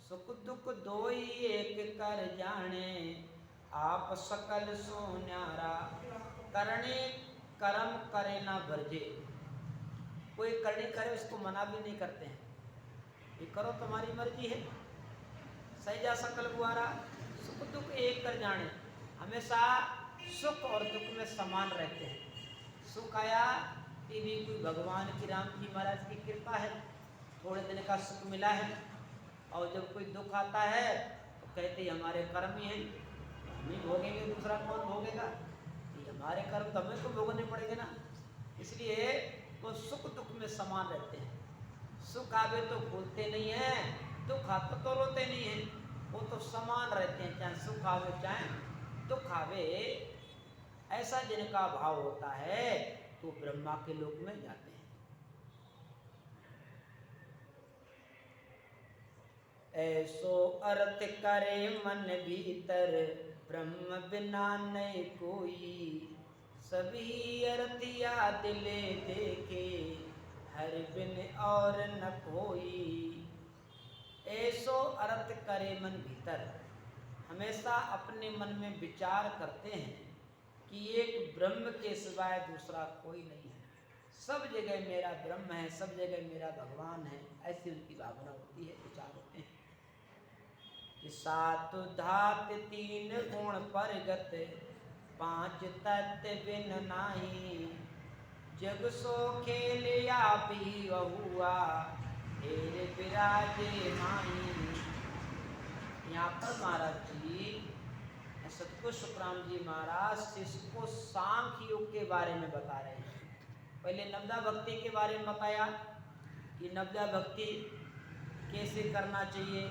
सुख दुख दोई एक कर जाने, आप सकल सो न्यारा। करणे कर्म करे ना बरजे, कोई करनी करे उसको मना भी नहीं करते हैं, ये करो तुम्हारी मर्जी है। सहजा सकल बुहारा, सुख दुख एक कर जाने, हमेशा सुख और दुख में समान रहते हैं। सुख आया ये भी कोई भगवान की, राम जी महाराज की कृपा है, थोड़े दिन का सुख मिला है। और जब कोई दुख आता है तो कहते हैं हमारे कर्म ही हैं, हम ही भोगेंगे, दूसरा कौन भोगेगा, ये हमारे कर्म तो हमें तो भोगने पड़ेंगे ना। इसलिए वो सुख दुख में समान रहते हैं। सुख आवे तो भूलते नहीं हैं, दुख आते तो रोते नहीं हैं, वो तो समान रहते हैं, चाहे सुख आवे चाहे दुख आवे। ऐसा जिनका भाव होता है तो ब्रह्मा के लोक में जाते हैं। ऐसो अर्थ करे मन भीतर, ब्रह्म बिना नहीं कोई, सभी अर्थिया दिले देखे, हर बिन और न कोई। ऐसो अर्थ करे मन भीतर, हमेशा अपने मन में विचार करते हैं कि एक ब्रह्म के सिवाय दूसरा कोई नहीं है, सब जगह मेरा ब्रह्म है, सब जगह मेरा भगवान है, ऐसी उनकी भावना होती है, विचार होते हैं। कि सात धात तीन गुण परगत, पांच तत्व बिन नाही, जग सो खेल आप ही हुआ, तेरे विराजे माही। यहाँ पर महाराज जी सतगुरु शुक्राम जी महाराज शिष्य को सांख्य योग के बारे में बता रहे हैं। पहले नवदा भक्ति के बारे में बताया कि नवदा भक्ति कैसे करना चाहिए,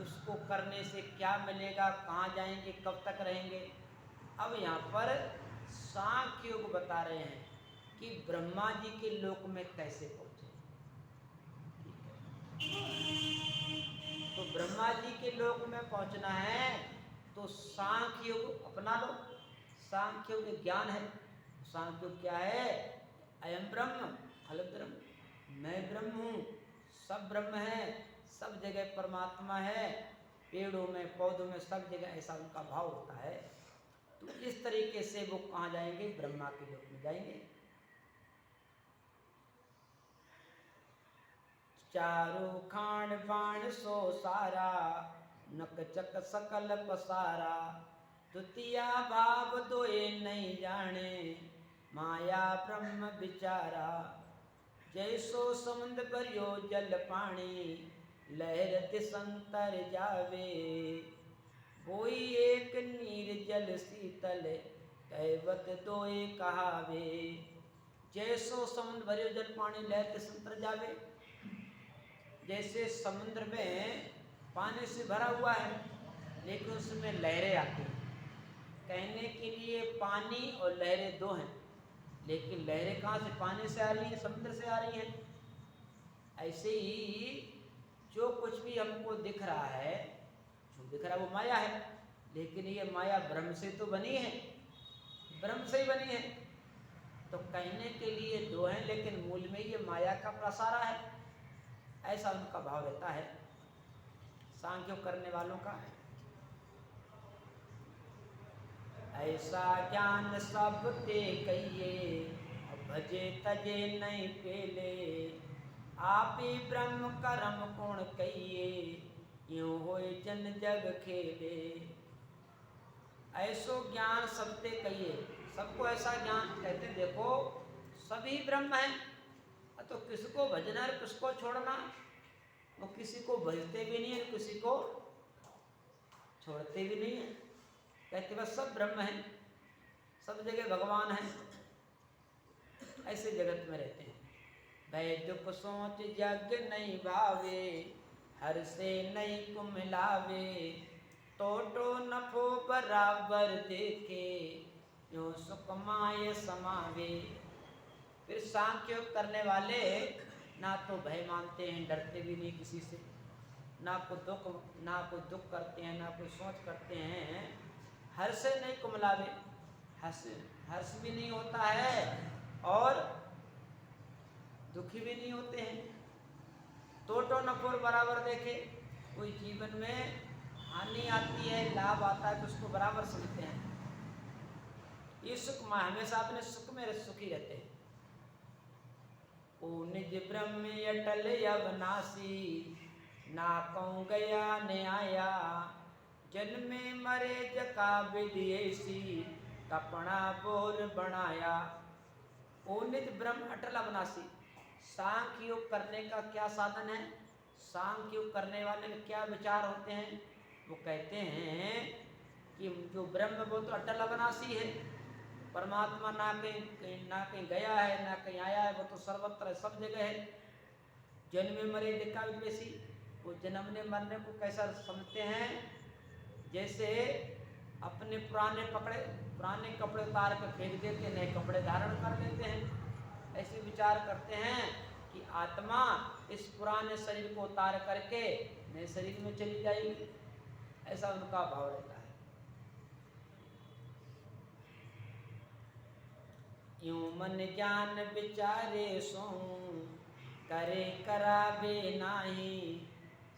उसको करने से क्या मिलेगा, कहाँ जाएंगे, कब तक रहेंगे। अब यहाँ पर सांख्य योग बता रहे हैं कि ब्रह्मा जी के लोक में कैसे पहुँचे। तो ब्रह्मा जी के लोक में पहुँचना है तो सांख्य योग अपना लो। सांख्य योग ज्ञान है। सांख्य योग क्या है? अयम ब्रह्म खल ब्रह्म, मैं ब्रह्म हूँ, सब ब्रह्म है, सब जगह परमात्मा है, पेड़ों में, पौधों में, सब जगह ऐसा उनका भाव होता है। तो इस तरीके से वो कहाँ जाएंगे? ब्रह्मा के लोक में जाएंगे। चारों खान बाण सो सारा, नक चक सकल पसारा, द्वितीया भाव दोए नहीं जाने, माया ब्रह्म विचारा। जैसो समुद्र भरियो जल पानी, लहर दिसंतर जावे, बोई एक नीर जल शीतल, कहवत दोए कहावे। जैसो समुद्र भरियो जल पानी, लहर दिसंतर जावे। जैसे समुद्र में पानी से भरा हुआ है लेकिन उसमें लहरें आती हैं। कहने के लिए पानी और लहरें दो हैं, लेकिन लहरें कहाँ से? पानी से आ रही हैं, समुद्र से आ रही हैं। ऐसे ही जो कुछ भी हमको दिख रहा है, जो दिख रहा है वो माया है, लेकिन ये माया ब्रह्म से तो बनी है, ब्रह्म से ही बनी है। तो कहने के लिए दो हैं लेकिन मूल में ये माया का प्रसारा है, ऐसा उनका भाव रहता है सांख्य करने वालों का। ऐसा ज्ञान सब ते कहिए, भजे तजे नहीं पेले, आप ही ब्रह्म कर्म कोण कहिए, यूं होए जन जग खेले। ऐसो ज्ञान सबते कहिए, सबको ऐसा ज्ञान कहते हैं। देखो सभी ब्रह्म हैं, तो किसको भजना है किसको छोड़ना? वो किसी को भजते भी नहीं है, किसी को छोड़ते भी नहीं है। कहते बस सब ब्रह्म हैं, सब जगह भगवान हैं, ऐसे जगत में रहते हैं। भय दुख सोच जग नहीं भावे, हर से नहीं को मिलावे, टोटो नफो बराबर देखे, यूं सुख माय समावे। फिर सांख्य करने वाले ना तो भय मानते हैं, डरते भी नहीं किसी से, ना कोई दुख करते हैं, ना कोई सोच करते हैं। हर्ष नहीं कुमलावे, हर्ष भी नहीं होता है और दुखी भी नहीं होते हैं। टोटो नफोर बराबर देखे, कोई जीवन में हानि आती है, लाभ आता है तो उसको बराबर समझते हैं। ये सुख में हमेशा अपने सुख में सुखी रहते हैं। ओ निज ब्रह्म अटल अविनाशी, ना कहूँ गया न आया, जन्मे मरे जका विधि ऐसी, कपड़ा बोल बनाया। ओ निज ब्रह्म अटल अविनाशी, सांख्य योग करने का क्या साधन है? सांख्य योग करने वाले में क्या विचार होते हैं? वो कहते हैं कि जो ब्रह्म वो तो अटल अविनाशी है, परमात्मा ना कहीं गया है ना कहीं आया है, वो तो सर्वत्र सब जगह है। जन्मे मरे देखा वैसी, वो जन्मने मरने को कैसा समझते हैं? जैसे अपने पुराने कपड़े उतार कर फेंक देते, नए कपड़े धारण कर लेते हैं। ऐसे विचार करते हैं कि आत्मा इस पुराने शरीर को उतार करके नए शरीर में चली जाएगी, ऐसा उनका भाव रहता है। यूं मन ज्ञान विचारे सो, करे करावे नाही,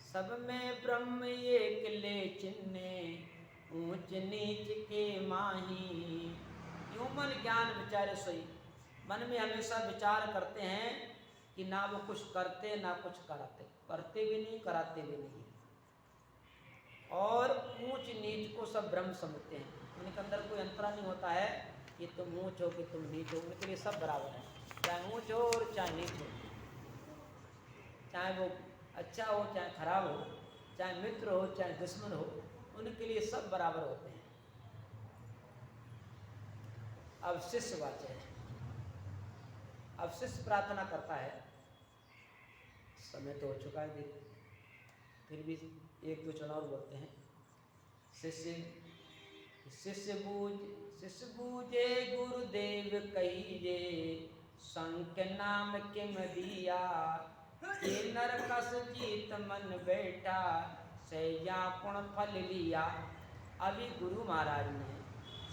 सब में ब्रह्म एक ले चिन्ने, ऊंच नीच के माही। यूं मन ज्ञान विचारे सोई, मन में हमेशा विचार करते हैं कि ना वो कुछ करते ना कुछ कराते, करते भी नहीं कराते भी नहीं, और ऊंच नीच को सब ब्रह्म समझते हैं। उनके अंदर कोई अंतरा नहीं होता है कि तुम ऊंच हो कि तुम नीच हो, उनके लिए सब बराबर है, चाहे ऊंच हो और चाहे नीच हो, चाहे वो अच्छा हो चाहे खराब हो, चाहे मित्र हो चाहे दुश्मन हो, उनके लिए सब बराबर होते हैं। अब शिष्य वाच्य है, अब शिष्य प्रार्थना करता है। समय तो हो चुका है, देखो फिर भी एक दो क्षण और बोलते हैं। शिष्य बूझे गुरुदेव कहिए, संख्य नाम किम दिया, ये नरकस जीत मन बैठा, सैया पुण फल लिया। अभी गुरु महाराज ने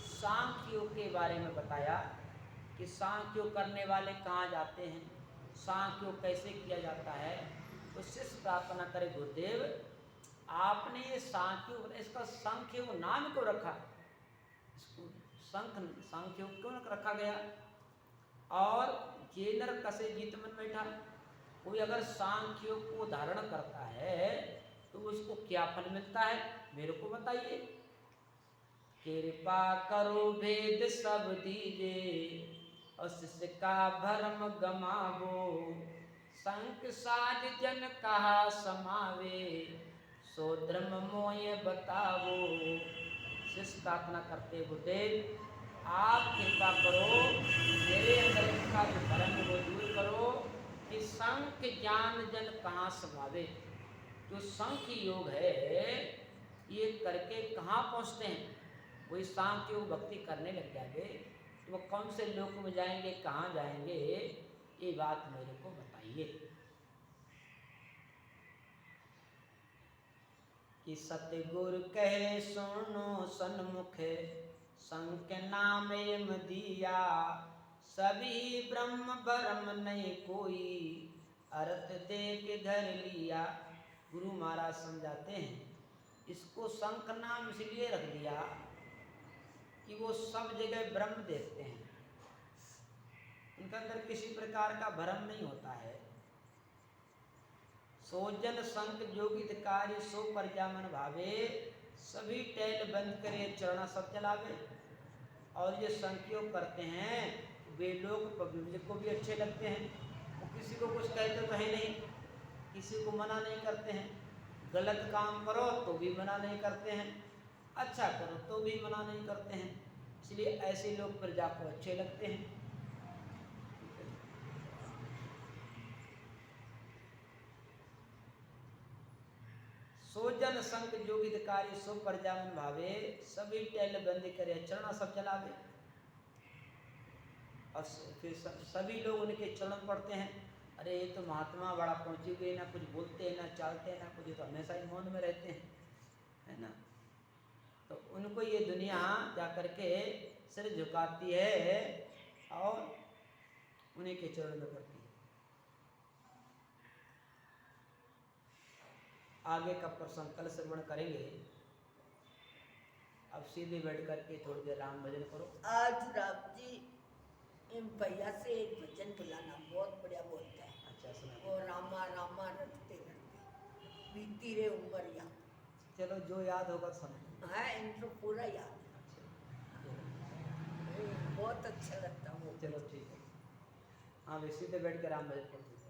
सांख्य योग के बारे में बताया कि सांख्य योग करने वाले कहाँ जाते हैं, सांख्य योग कैसे किया जाता है। तो शिष्य प्रार्थना करे, गुरुदेव आपने ये सांख्य इसका सांख्य योग नाम क्यों रखा? इसको सांख्य योग क्यों रखा गया? और ये नर कसे जीत मन बैठा, कोई अगर सांख्य योग को धारण करता है तो उसको क्या फल मिलता है, मेरे को बताइए। कृपा करो भेद सब दीजे, शिष्य का भरम गमावो, संक साध जन कहा समावे, सो धर्म मोय बतावो। शिष्य प्रार्थना करते गुरुदेव आप कृपा करो, मेरे अंदर इसका जो भरम वो दूर करो कि संख ज्ञान जन कहाँ समावे। जो सांख्य योग है ये करके कहाँ पहुँचते हैं? कोई सांख्य योग भक्ति करने लग जाएंगे तो वो कौन से लोक में जाएंगे, कहाँ जाएंगे, ये बात मेरे को बताइए। कि सतगुरु कहे सुनो सन्मुख, संख्य नाम एम दिया, सभी ब्रह्म ब्रह्म नहीं कोई, अर्थ दे के धर लिया। गुरु महाराज समझाते हैं इसको शंख नाम इसलिए रख दिया कि वो सब जगह ब्रह्म देखते हैं, उनके अंदर किसी प्रकार का भ्रम नहीं होता है। सोजन संत जोगित कार्य सो परजामन भावे, सभी टैल बंद करे चरण सब चलावे। और ये संयोग करते हैं वे लोग पब्लिक को भी अच्छे लगते हैं, वो किसी को कुछ कहते तो है नहीं, किसी को मना नहीं करते हैं। गलत काम करो तो भी मना नहीं करते हैं, अच्छा करो तो भी मना नहीं करते हैं, इसलिए ऐसे लोग प्रजा को अच्छे लगते हैं। सोजन संग जोगित कार्य सो परजामन भावे, सभी टैल बंदी करे चरण सब चलावे। और फिर सभी लोग उनके चरण पढ़ते हैं, अरे ये तो महात्मा बड़ा पहुँचे हुए, ना कुछ बोलते हैं ना चालते हैं ना कुछ, तो हमेशा ही मौन में रहते हैं, है ना। तो उनको ये दुनिया जा करके सिर झुकाती है और उन्हीं के चरण में पड़ती है। आगे का प्रसंग कल श्रवण करेंगे। अब सीधे बैठ करके थोड़ी देर राम भजन करो। आज राम जी इन भैया से एक भजन बुलाना बहुत बढ़िया बोलता है। अच्छा सुना। वो रामा रामा रटते रटते बीती रे उमरिया। चलो जो याद होगा सुनो। हाँ इंट्रो पूरा याद है। बहुत अच्छा लगता है वो। चलो ठीक है, हाँ सीधे बैठ के राम भजन करते।